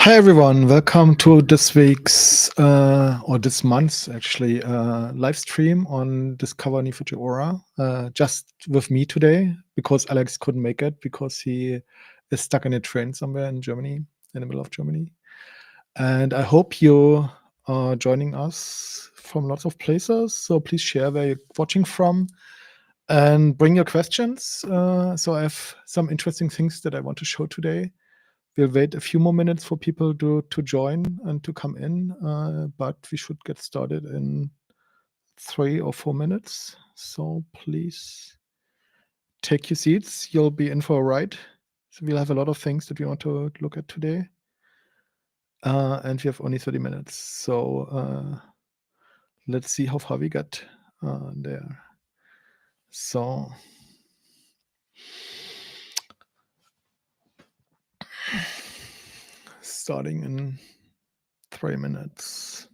Hi everyone, welcome to this week's or this month's actually live stream on Discover Neo4j Aura. Just with me today because Alex couldn't make it because he is stuck in a train somewhere in Germany, in the middle of Germany. And I hope you are joining us from lots of places. So please share where you're watching from and bring your questions. So I have some interesting things that I want to show today. We'll wait a few more minutes for people to join and to come in, but we should get started in 3 or 4 minutes. So please take your seats. You'll be in for a ride. So we'll have a lot of things that we want to look at today. And we have only 30 minutes. So let's see how far we got there. So starting in 3 minutes.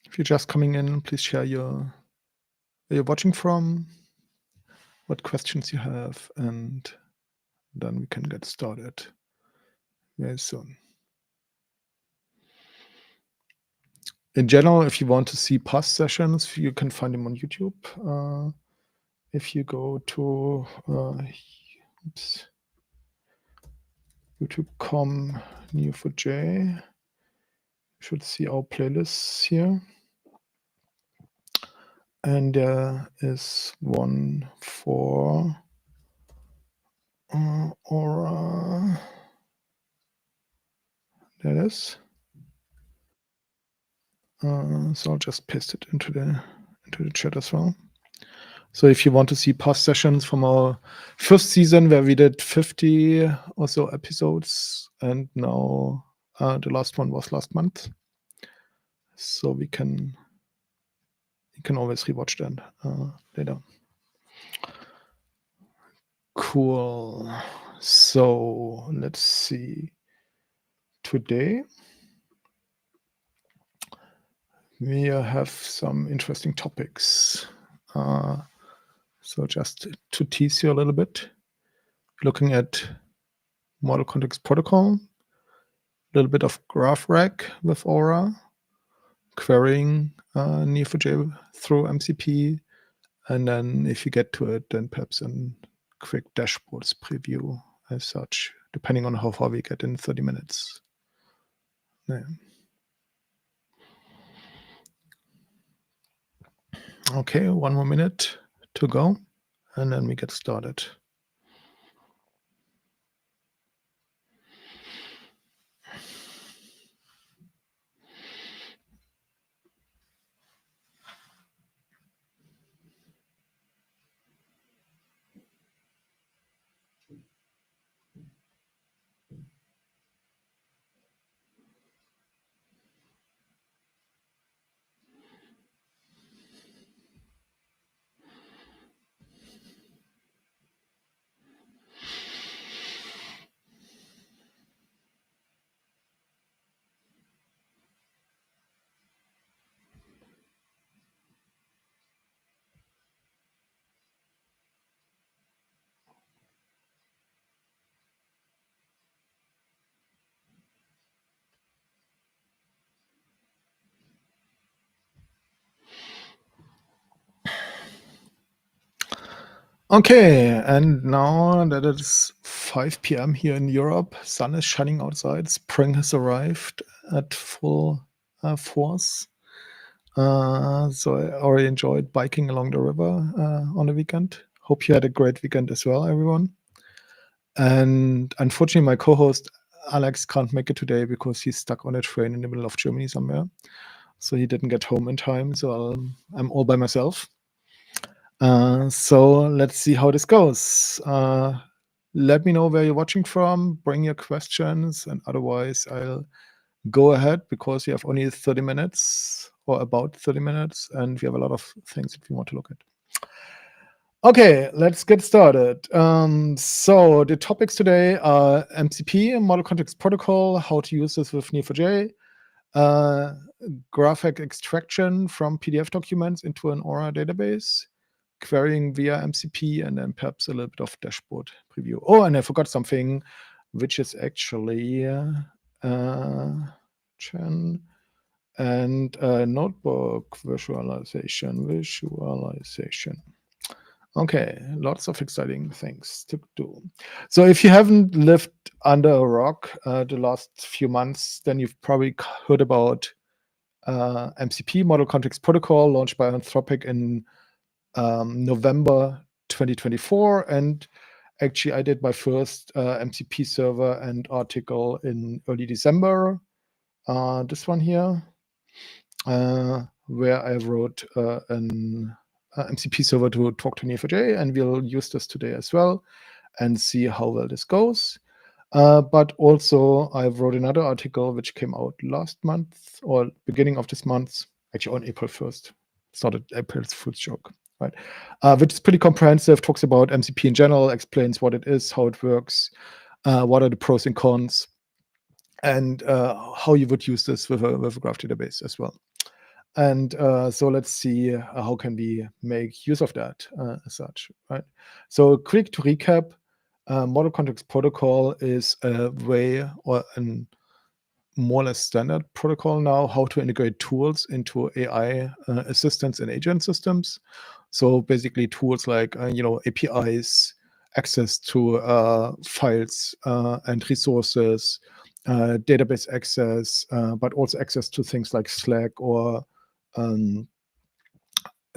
If you're just coming in, please share where you're watching from, what questions you have, and then we can get started very soon. In general, if you want to see past sessions, you can find them on YouTube. If you go to youtube.com Neo4j, you should see our playlists here. And there is one for Aura. There it is. So I'll just paste it into the chat as well. So if you want to see past sessions from our first season where we did 50 or so episodes, and now the last one was last month, so you can always rewatch that later. Cool. So let's see. Today we have some interesting topics. So just to tease you a little bit, looking at model context protocol, a little bit of GraphRAG with Aura, querying Neo4j through MCP, and then if you get to it, then perhaps a quick dashboards preview as such, depending on how far we get in 30 minutes. Yeah. Okay, 1 more minute to go, and then we get started. Okay, and now that it's 5 p.m. here in Europe, sun is shining outside, spring has arrived at full force. So I already enjoyed biking along the river on the weekend. Hope you had a great weekend as well, everyone. And unfortunately, my co-host Alex can't make it today because he's stuck on a train in the middle of Germany somewhere. So he didn't get home in time. So I'm all by myself. So let's see how this goes. Let me know where you're watching from, bring your questions, and otherwise I'll go ahead because we have only 30 minutes or about 30 minutes, and we have a lot of things that we want to look at. Okay, let's get started. So the topics today are MCP, Model Context Protocol, how to use this with Neo4j, GraphRAG extraction from PDF documents into an Aura database, querying via MCP, and then perhaps a little bit of dashboard preview. Oh, and I forgot something, which is actually Chen and notebook visualization. Okay, lots of exciting things to do. So if you haven't lived under a rock the last few months, then you've probably heard about MCP, Model Context Protocol, launched by Anthropic in November 2024. And actually, I did my first MCP server and article in early December. This one here, where I wrote an MCP server to talk to Neo4j, and we'll use this today as well and see how well this goes. But also, I wrote another article which came out last month or beginning of this month, actually on April 1st. It's not an April's Fool's joke, right? Which is pretty comprehensive, talks about MCP in general, explains what it is, how it works, what are the pros and cons, and how you would use this with a graph database as well. And so let's see how can we make use of that as such, right? So quick to recap, Model Context Protocol is a way or a more or less standard protocol now, how to integrate tools into AI assistants and agent systems. So basically tools like, APIs, access to files and resources, database access, but also access to things like Slack or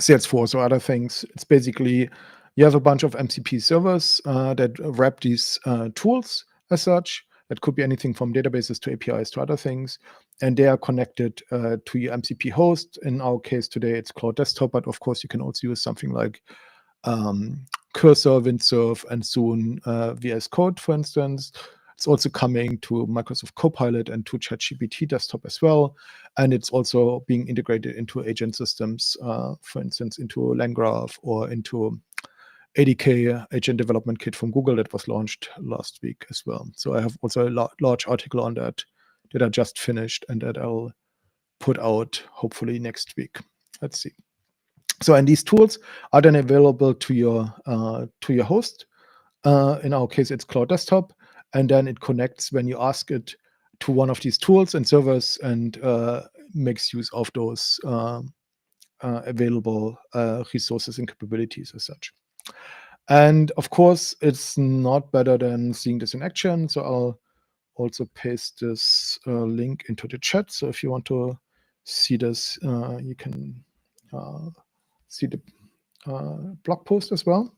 Salesforce or other things. It's basically you have a bunch of MCP servers that wrap these tools as such. That could be anything from databases to APIs to other things. And they are connected to your MCP host. In our case today, it's Claude Desktop, but of course you can also use something like Cursor, Windsurf, and soon VS Code, for instance. It's also coming to Microsoft Copilot and to ChatGPT desktop as well. And it's also being integrated into agent systems, for instance, into LangGraph or into ADK, Agent Development Kit from Google, that was launched last week as well. So I have also a large article on that I just finished and that I'll put out hopefully next week. Let's see. So, and these tools are then available to your host. In our case, it's Claude Desktop, and then it connects when you ask it to one of these tools and servers and makes use of those available resources and capabilities as such. And of course, it's not better than seeing this in action. So I'll also paste this link into the chat. So if you want to see this, you can see the blog post as well.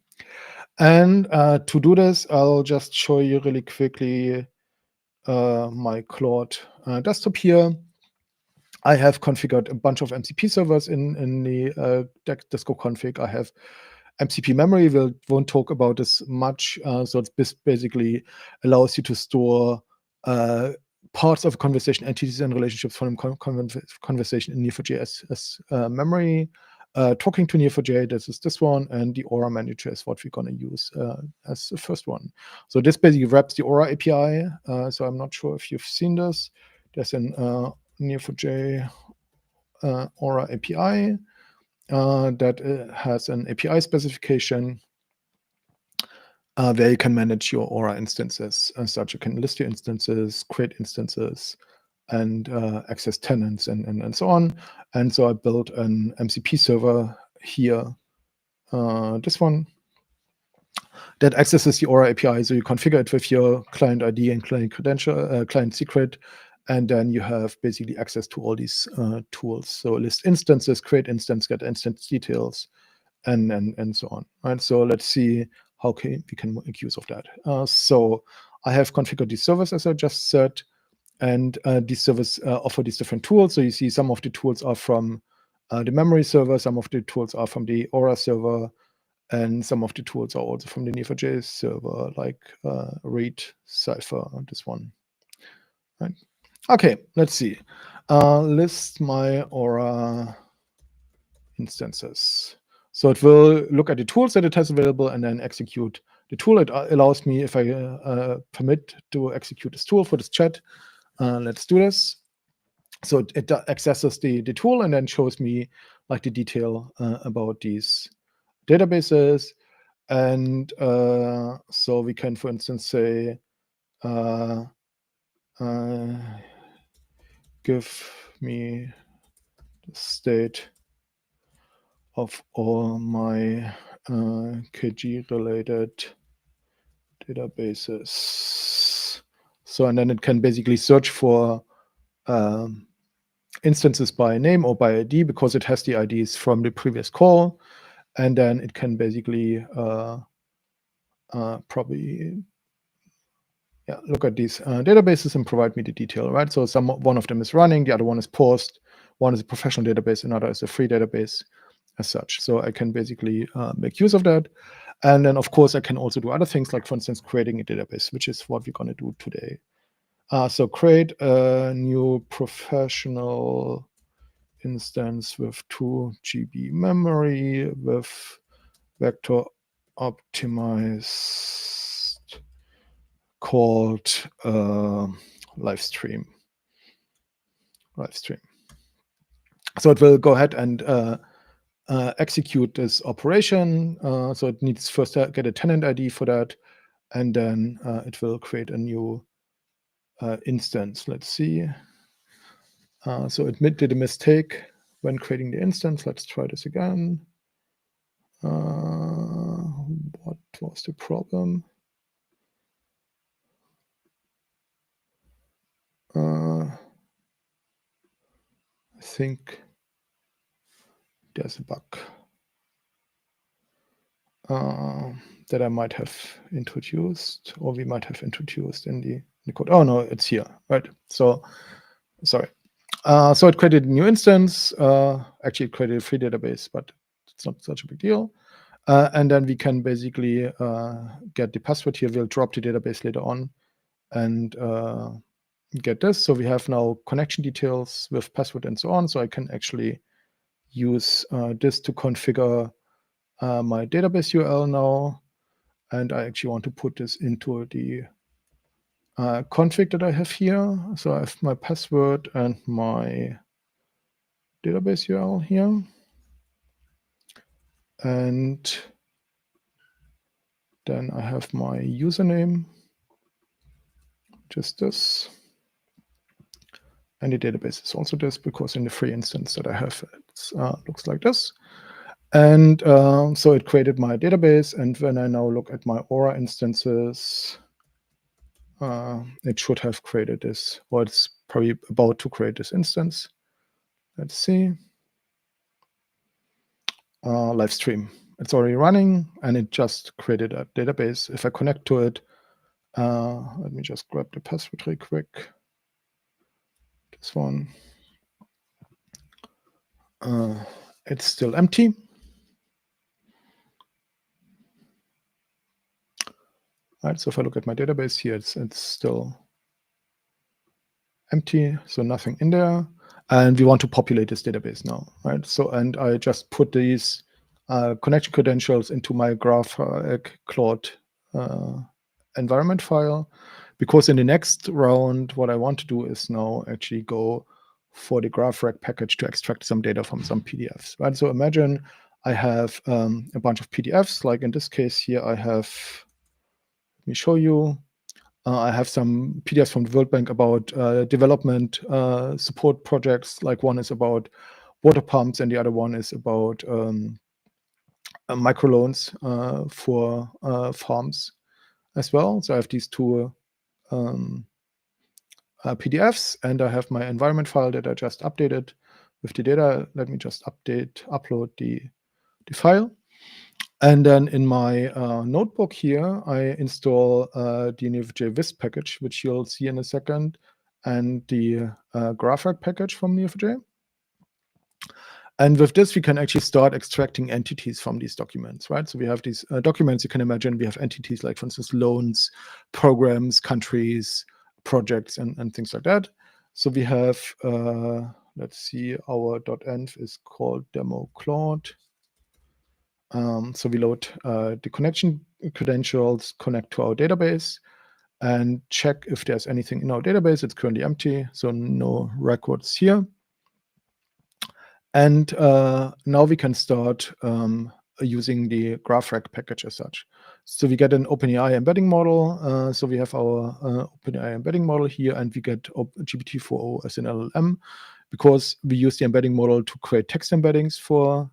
And to do this, I'll just show you really quickly my Claude desktop here. I have configured a bunch of MCP servers in the Disco config. I have MCP memory. We won't talk about this much. So it's basically allows you to store parts of a conversation, entities and relationships from conversation in Neo4j as memory. Talking to Neo4j, this one, and the Aura manager is what we're going to use as the first one. So this basically wraps the Aura API. So I'm not sure if you've seen this. There's an Neo4j Aura API that has an API specification where you can manage your Aura instances. As such, you can list your instances, create instances, and access tenants and so on. And so I built an MCP server here, this one, that accesses the Aura API. So you configure it with your client ID and client credential, client secret, and then you have basically access to all these tools. So list instances, create instance, get instance details, and so on. Right. So let's see how we can make use of that. So I have configured these servers, as I just said. And these servers offer these different tools. So you see some of the tools are from the memory server, some of the tools are from the Aura server, and some of the tools are also from the Neo4j server, like read, Cipher, this one. Right. Okay, let's see. List my Aura instances. So it will look at the tools that it has available and then execute the tool. It allows me, if I permit to execute this tool for this chat, let's do this. So it accesses the tool and then shows me like the detail about these databases. And so we can, for instance, say, give me the state of all my KG-related databases. So, and then it can basically search for instances by name or by ID because it has the IDs from the previous call. And then it can basically probably look at these databases and provide me the detail, right? So one of them is running, the other one is paused, one is a professional database, another is a free database as such. So I can basically make use of that. And then, of course, I can also do other things, like, for instance, creating a database, which is what we're going to do today. So create a new professional instance with 2 GB memory with vector optimized called live stream. So it will go ahead and execute this operation. So it needs first to get a tenant ID for that, and then it will create a new instance. Let's see. So it did a mistake when creating the instance. Let's try this again. What was the problem? I think there's a bug that I might have introduced, or we might have introduced in the code. Oh no, it's here, right? So, sorry. So it created a new instance. Actually, it created a free database, but it's not such a big deal. And then we can basically get the password here. We'll drop the database later on and get this. So we have now connection details with password and so on. So I can actually use this to configure my database URL now. And I actually want to put this into the config that I have here. So I have my password and my database URL here. And then I have my username, just this. And the database is also this, because in the free instance that I have, it looks like this. And so it created my database. And when I now look at my Aura instances, it should have created this, or it's probably about to create this instance. Let's see. Live stream. It's already running, and it just created a database. If I connect to it, let me just grab the password real quick. This one. It's still empty. Right, so if I look at my database here, it's still empty, so nothing in there. And we want to populate this database now, right? So, and I just put these connection credentials into my GraphRAG Claude environment file, because in the next round, what I want to do is now actually go for the GraphRAG package to extract some data from some PDFs, right? So imagine I have a bunch of PDFs, like in this case here, I have, let me show you. I have some PDFs from the World Bank about development support projects. Like one is about water pumps and the other one is about microloans for farms as well. So I have these two PDFs, and I have my environment file that I just updated with the data. Let me just upload the file. And then in my notebook here, I install the Neo4j Wisp package, which you'll see in a second, and the GraphRAG package from Neo4j. And with this, we can actually start extracting entities from these documents, right? So we have these documents. You can imagine we have entities like, for instance, loans, programs, countries, projects, and things like that. So we have, let's see, our .env is called demo Claude. So we load the connection credentials, connect to our database, and check if there's anything in our database. It's currently empty, so no records here. And now we can start using the GraphRAG package as such. So we get an OpenAI embedding model. So we have our OpenAI embedding model here, and we get GPT-4o as an LLM, because we use the embedding model to create text embeddings for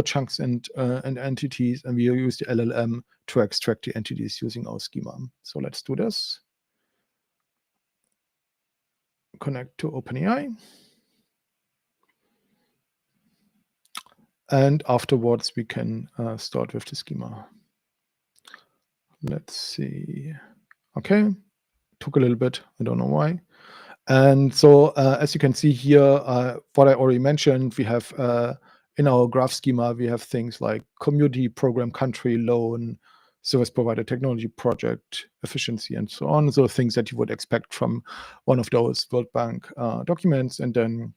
chunks and entities, and we use the LLM to extract the entities using our schema. So let's do this. Connect to OpenAI. And afterwards, we can start with the schema. Let's see. Okay, took a little bit. I don't know why. And so as you can see here, what I already mentioned, we have in our graph schema, we have things like community, program, country, loan, service provider, technology, project, efficiency, and so on. So things that you would expect from one of those World Bank documents, and then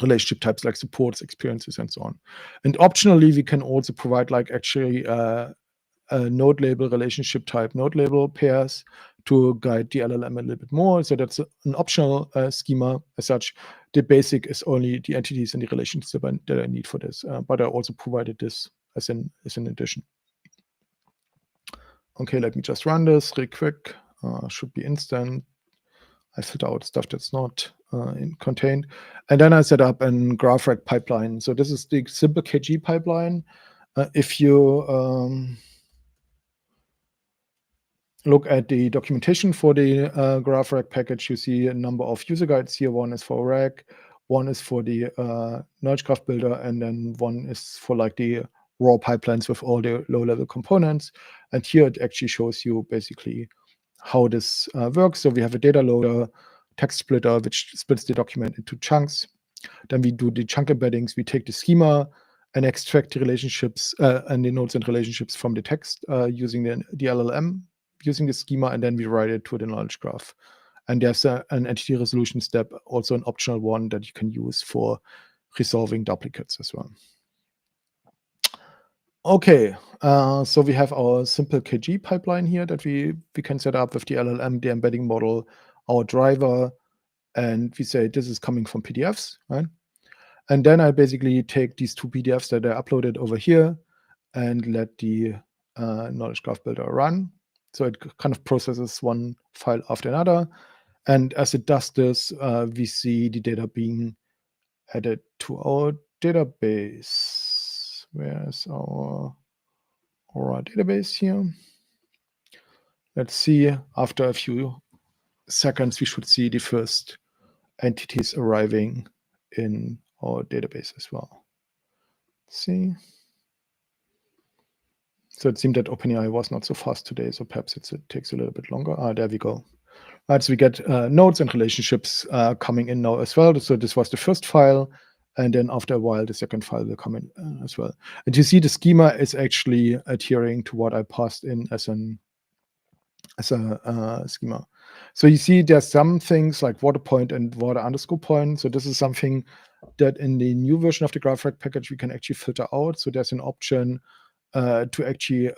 relationship types like supports, experiences, and so on. And optionally, we can also provide like actually a node label, relationship type node label pairs to guide the LLM a little bit more. So that's an optional schema as such. The basic is only the entities and the relations that I need for this, but I also provided this as an addition. Okay, let me just run this real quick. Should be instant. I filter out stuff that's not contained. And then I set up a GraphRAG pipeline. So this is the simple KG pipeline. If you look at the documentation for the GraphRAG package, you see a number of user guides here. One is for RAG, one is for the knowledge graph builder, and then one is for like the raw pipelines with all the low-level components. And here it actually shows you basically how this works. So we have a data loader, text splitter, which splits the document into chunks. Then we do the chunk embeddings. We take the schema and extract the relationships and the nodes and relationships from the text using the LLM, using the schema, and then we write it to the knowledge graph. And there's an entity resolution step, also an optional one that you can use for resolving duplicates as well. Okay, so we have our simple KG pipeline here that we can set up with the LLM, the embedding model, our driver, and we say this is coming from PDFs, right? And then I basically take these two PDFs that I uploaded over here and let the knowledge graph builder run. So it kind of processes one file after another. And as it does this, we see the data being added to our database. Where's our database here? Let's see, after a few seconds, we should see the first entities arriving in our database as well. Let's see. So it seemed that OpenAI was not so fast today, so perhaps it takes a little bit longer. There we go. Right, so we get nodes and relationships coming in now as well. So this was the first file, and then after a while, the second file will come in as well. And you see the schema is actually adhering to what I passed in as a schema. So you see there's some things like water point and water underscore point. So this is something that in the new version of the GraphRAG package, we can actually filter out. So there's an option to actually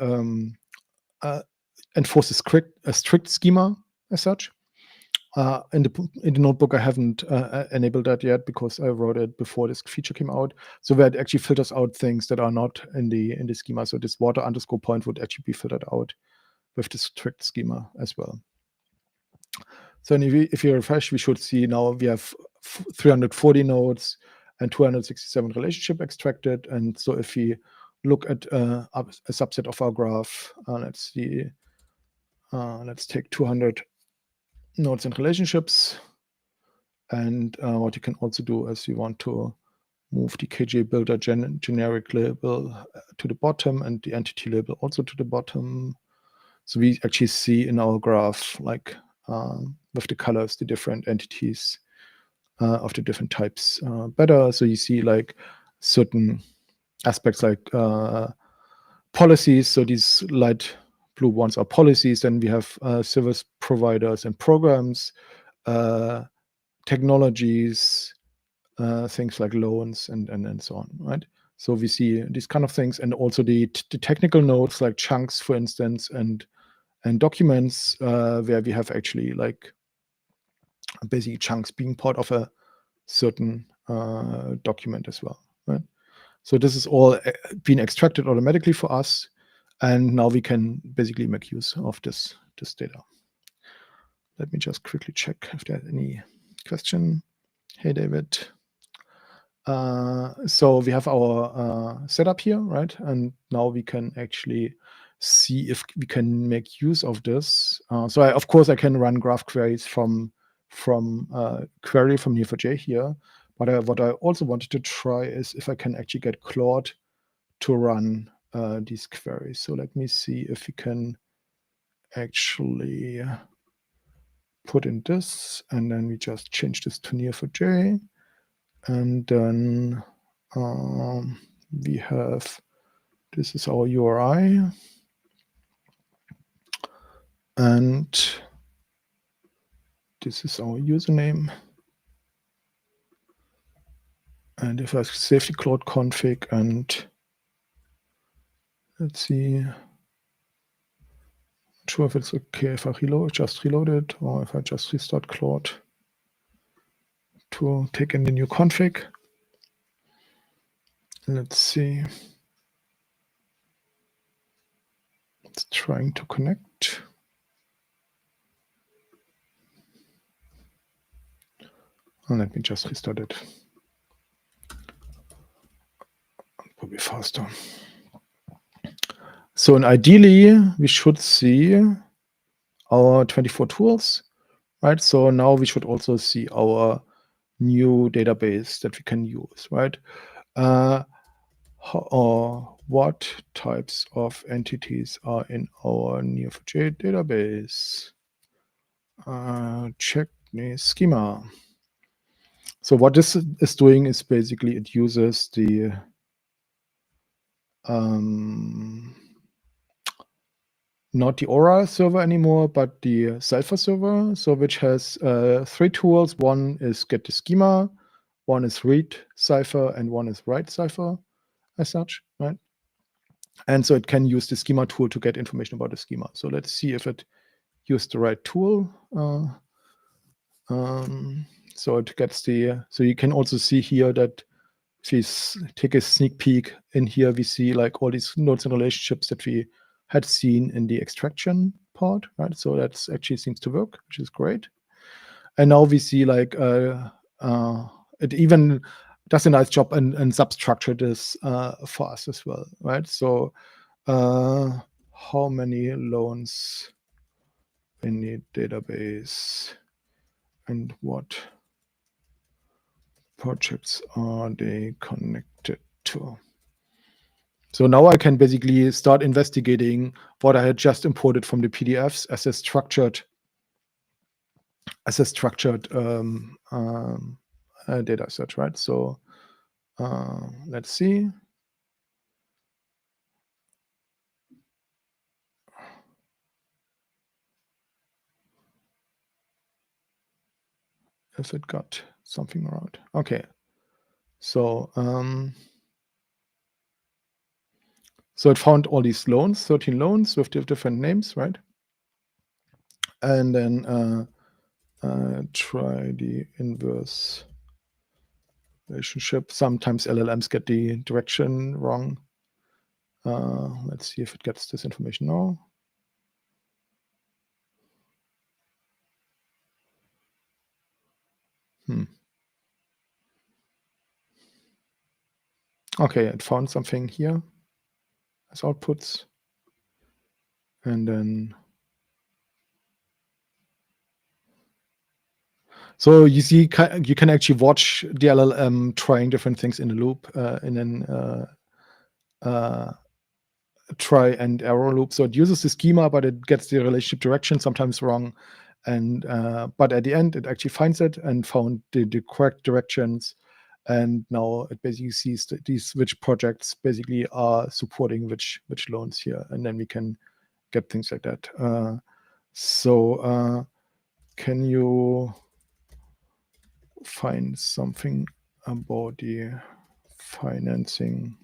enforce a strict schema as such. In the notebook, I haven't enabled that yet because I wrote it before this feature came out. So that actually filters out things that are not in the schema. So this water underscore point would actually be filtered out with the strict schema as well. So if you refresh, we should see now we have 340 nodes and 267 relationship extracted. And so if we look at a subset of our graph, let's see, let's take 200 nodes and relationships. And what you can also do is you want to move the KJ builder generic label to the bottom and the entity label also to the bottom. So we actually see in our graph, like with the colors, the different entities of the different types better. So you see like certain aspects like policies. So these light blue ones are policies. Then we have service providers and programs, technologies, things like loans and so on, right? So we see these kind of things, and also the technical nodes like chunks, for instance, and documents where we have actually like basically chunks being part of a certain document as well, right? So this is all being extracted automatically for us, and now we can basically make use of this data. Let me just quickly check if there's any question. Hey, David. So we have our setup here, right? And now we can actually see if we can make use of this. So of course I can run graph queries from query from Neo4j here. But what I also wanted to try is if I can actually get Claude to run these queries. So let me see if we can actually put in this, and then we just change this to Neo4j, and then we have, this is our URI, and this is our username. And if I save the Claude config, and let's see, not sure if it's okay if I just reload it, or if I just restart Claude to take in the new config. Let's see. It's trying to connect. And let me just restart it. Will be faster. So, and ideally, we should see our 24 tools, right? So now we should also see our new database that we can use, right? What types of entities are in our Neo4j database? Check the schema. So what this is doing is basically it uses the not the Aura server anymore, but the Cipher server, so which has 3 tools. One is get the schema, one is read Cipher, and one is write Cipher as such, right? And so it can use the schema tool to get information about the schema. So let's see if it used the right tool. So it gets the, so you can also see here that if you take a sneak peek in here, we see like all these nodes and relationships that we had seen in the extraction part, right? So that actually seems to work, which is great. And now we see like it even does a nice job and substructure this for us as well, right? So how many loans in the database and what projects are they connected to? So now I can basically start investigating what I had just imported from the PDFs as a structured data set, right? So let's see. If it got something right. Okay. So so it found all these loans, 13 loans with different names, right? And then try the inverse relationship. Sometimes LLMs get the direction wrong. Let's see if it gets this information now. Okay, it found something here as outputs. And then, so you see, you can actually watch the LLM trying different things in a loop, in an try and error loop. So it uses the schema, but it gets the relationship direction sometimes wrong. And but at the end, it actually finds it and found the correct directions. And now it basically sees these which projects basically are supporting which loans here, and then we can get things like that. So can you find something about the financing.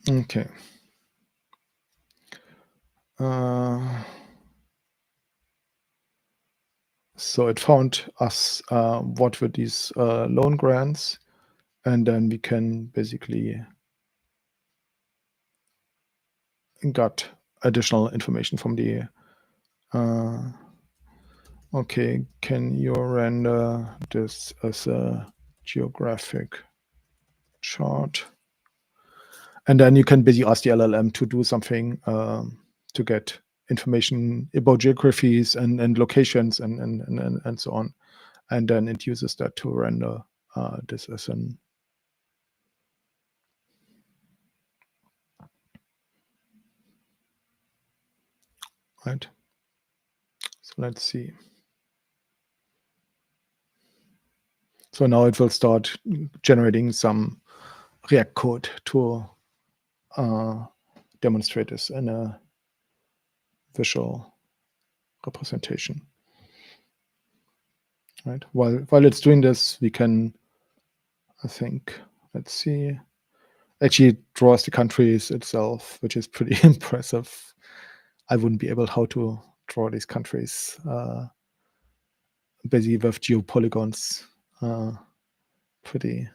Okay. So it found us what were these loan grants, and then we can basically got additional information from the okay, can you render this as a geographic chart? And then you can basically ask the LLM to do something to get information about geographies and locations and so on. And then it uses that to render this as an right. So let's see. So now it will start generating some React code to demonstrate this in a visual representation. Right. While it's doing this, we can, I think, let's see, actually draws the countries itself, which is pretty impressive. I wouldn't be able how to draw these countries basically with geopolygons. Pretty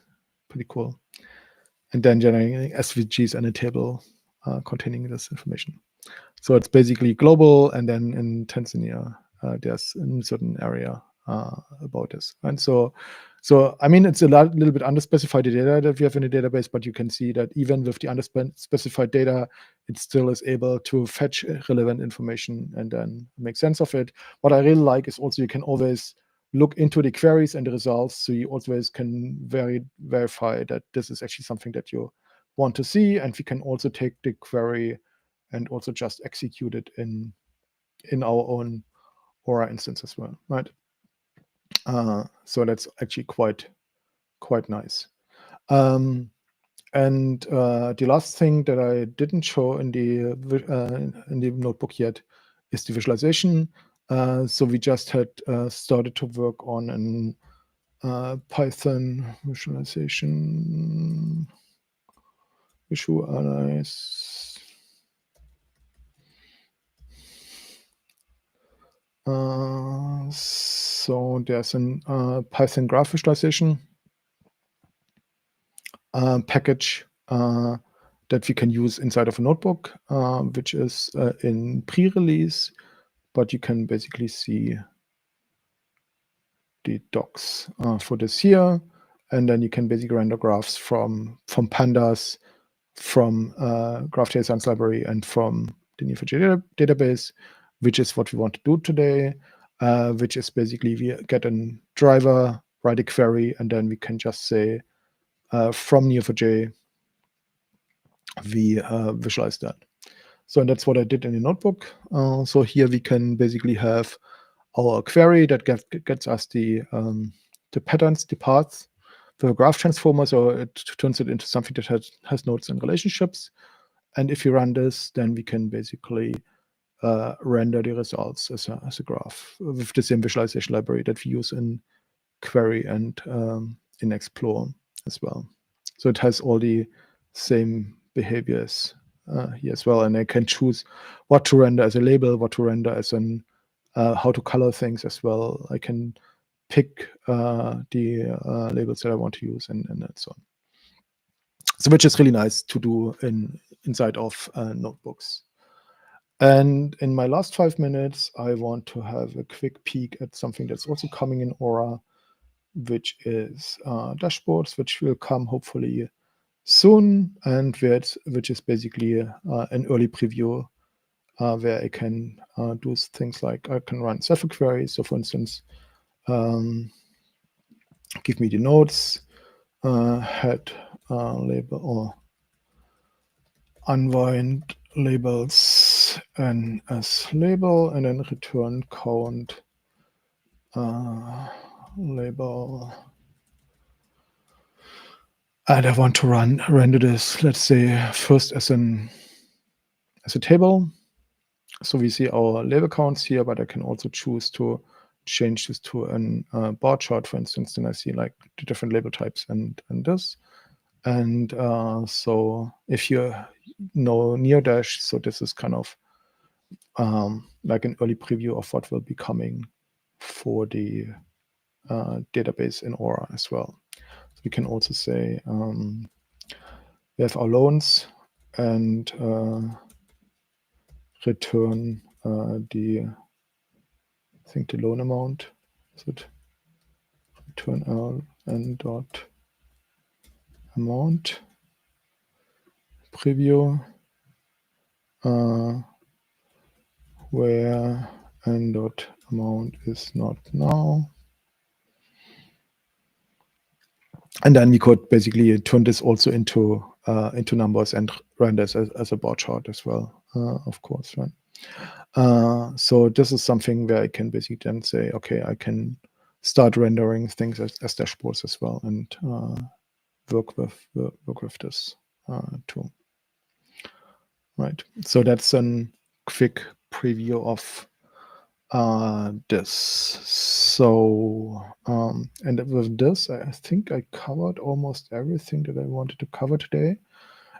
cool. And then generating SVGs and a table containing this information. So it's basically global, and then in Tanzania, there's a certain area about this. And so I mean, it's a little bit underspecified data that we have in the database, but you can see that even with the underspecified data, it still is able to fetch relevant information and then make sense of it. What I really like is also you can always look into the queries and the results, so you always can verify that this is actually something that you want to see, and we can also take the query and also just execute it in our own Aura instance as well, right? So that's actually quite nice. And the last thing that I didn't show in the notebook yet is the visualization. So we just had started to work on an Python visualization. Visualize. So there's an Python graph visualization package that we can use inside of a notebook, which is in pre-release, but you can basically see the docs for this here, and then you can basically render graphs from pandas, from GraphData Science Library, and from the Neo4j database, which is what we want to do today, which is basically we get a driver, write a query, and then we can just say from Neo4j, we visualize that. So that's what I did in the notebook. So here we can basically have our query that gets us the patterns, the paths for a graph transformer. So it turns it into something that has nodes and relationships. And if you run this, then we can basically render the results as a graph with the same visualization library that we use in Query and in Explore as well. So it has all the same behaviors here as well. And I can choose what to render as a label, what to render as an how to color things as well. I can pick the labels that I want to use and so on. So which is really nice to do inside of notebooks. And in my last 5 minutes, I want to have a quick peek at something that's also coming in Aura, which is dashboards, which will come hopefully soon, and which is basically an early preview where I can do things like I can run Cipher queries. So for instance, give me the nodes, head label or unwind labels and as label, and then return count label And I want to render this, let's say, first as a table. So we see our label counts here, but I can also choose to change this to a bar chart, for instance. Then I see like the different label types and this. And so if you know Neodash, so this is kind of like an early preview of what will be coming for the database in Aura as well. So we can also say we have our loans and return I think the loan amount. Is it return ln dot amount preview where n dot amount is not now. And then we could basically turn this also into numbers and render this as a bar chart as well, of course, right? So this is something where I can basically then say, okay, I can start rendering things as dashboards as well and work with this too. Right. So that's a quick preview of this. So and with this, I think I covered almost everything that I wanted to cover today.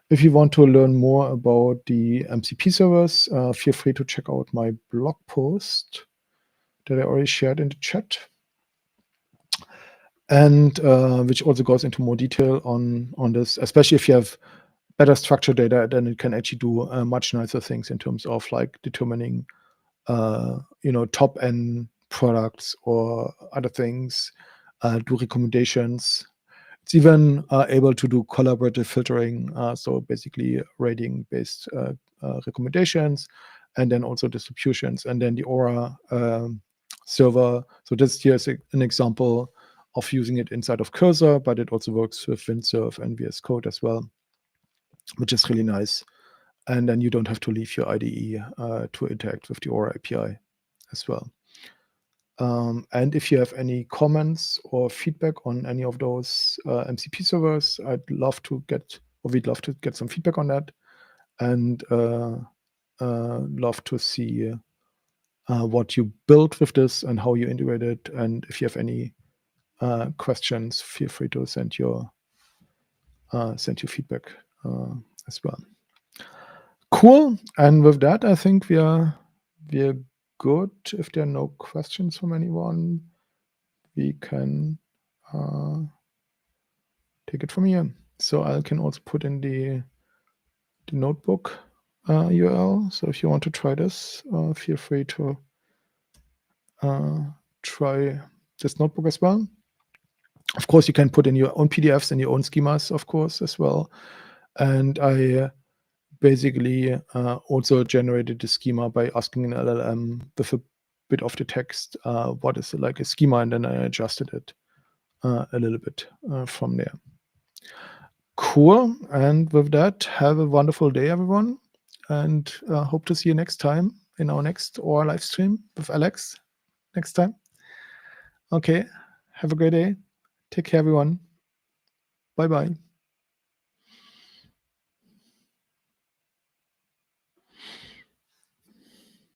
If you want to learn more about the MCP servers, feel free to check out my blog post that I already shared in the chat, and which also goes into more detail on this, especially if you have better structured data, then it can actually do much nicer things in terms of like determining top end products or other things, do recommendations. It's even able to do collaborative filtering, so basically rating based recommendations, and then also distributions, and then the Aura server. So this here is an example of using it inside of Cursor, but it also works with Windsurf and VS Code as well, which is really nice. And then you don't have to leave your IDE to interact with the Aura API as well. And if you have any comments or feedback on any of those MCP servers, we'd love to get some feedback on that, and love to see what you built with this and how you integrate it. And if you have any questions, feel free to send your feedback as well. Cool. And with that, I think we are good. If there are no questions from anyone, we can take it from here. So I can also put in the notebook URL. So if you want to try this, feel free to try this notebook as well. Of course, you can put in your own PDFs and your own schemas, of course, as well. And I basically also generated the schema by asking an LLM with a bit of the text, what is like a schema, and then I adjusted it a little bit from there. Cool. And with that, have a wonderful day, everyone, and hope to see you next time in our next Aura live stream with Alex next time. Okay. Have a great day. Take care, everyone. Bye-bye.